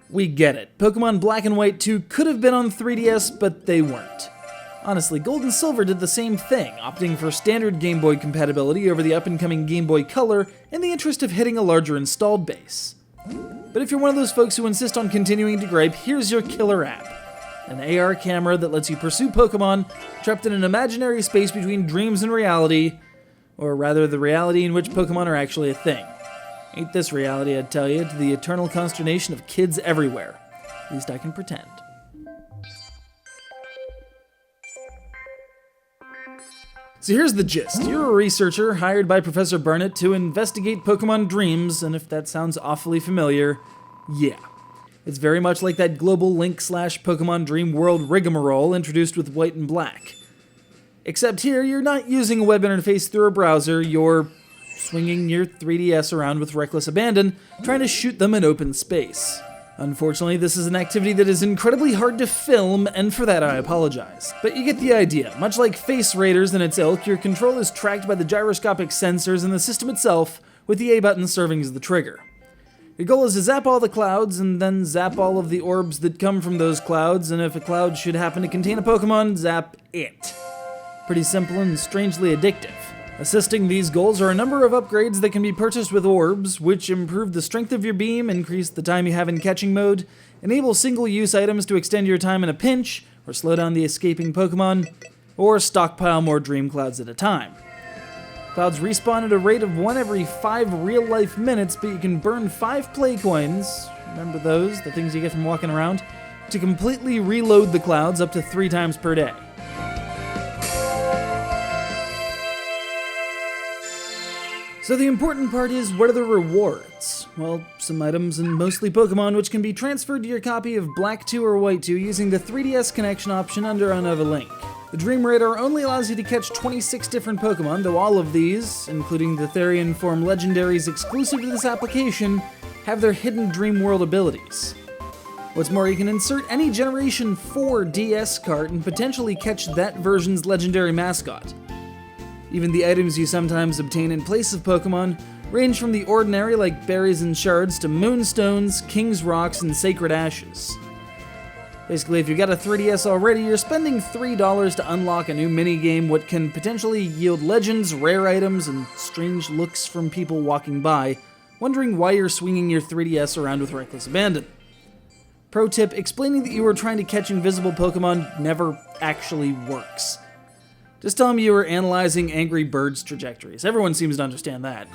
We get it. Pokemon Black and White 2 could have been on 3DS, but they weren't. Honestly, Gold and Silver did the same thing, opting for standard Game Boy compatibility over the up-and-coming Game Boy Color in the interest of hitting a larger installed base. But if you're one of those folks who insist on continuing to gripe, here's your killer app. An AR camera that lets you pursue Pokemon trapped in an imaginary space between dreams and reality, or rather the reality in which Pokemon are actually a thing. Ain't this reality, I'd tell you, to the eternal consternation of kids everywhere. At least I can pretend. So here's the gist. You're a researcher hired by Professor Burnett to investigate Pokemon Dreams, and if that sounds awfully familiar, yeah. It's very much like that global Link/Pokemon Dream World rigmarole introduced with White and Black. Except here, you're not using a web interface through a browser, you're swinging your 3DS around with reckless abandon, trying to shoot them in open space. Unfortunately, this is an activity that is incredibly hard to film, and for that I apologize. But you get the idea. Much like Face Raiders and its ilk, your control is tracked by the gyroscopic sensors in the system itself, with the A button serving as the trigger. Your goal is to zap all the clouds, and then zap all of the orbs that come from those clouds, and if a cloud should happen to contain a Pokemon, zap it. Pretty simple and strangely addictive. Assisting these goals are a number of upgrades that can be purchased with orbs, which improve the strength of your beam, increase the time you have in catching mode, enable single-use items to extend your time in a pinch, or slow down the escaping Pokemon, or stockpile more Dream Clouds at a time. Clouds respawn at a rate of 1 every 5 real-life minutes, but you can burn 5 play coins, remember those, the things you get from walking around, to completely reload the clouds up to 3 times per day. So the important part is, what are the rewards? Well, some items and mostly Pokemon which can be transferred to your copy of Black 2 or White 2 using the 3DS connection option under another link. The Dream Radar only allows you to catch 26 different Pokemon, though all of these, including the Therian form legendaries exclusive to this application, have their hidden Dream World abilities. What's more, you can insert any Generation 4 DS card and potentially catch that version's legendary mascot. Even the items you sometimes obtain in place of Pokemon range from the ordinary like berries and shards to moonstones, king's rocks, and sacred ashes. Basically, if you've got a 3DS already, you're spending $3 to unlock a new minigame what can potentially yield legends, rare items, and strange looks from people walking by, wondering why you're swinging your 3DS around with reckless abandon. Pro tip, explaining that you were trying to catch invisible Pokemon never actually works. Just tell them you were analyzing Angry Birds' trajectories. Everyone seems to understand that.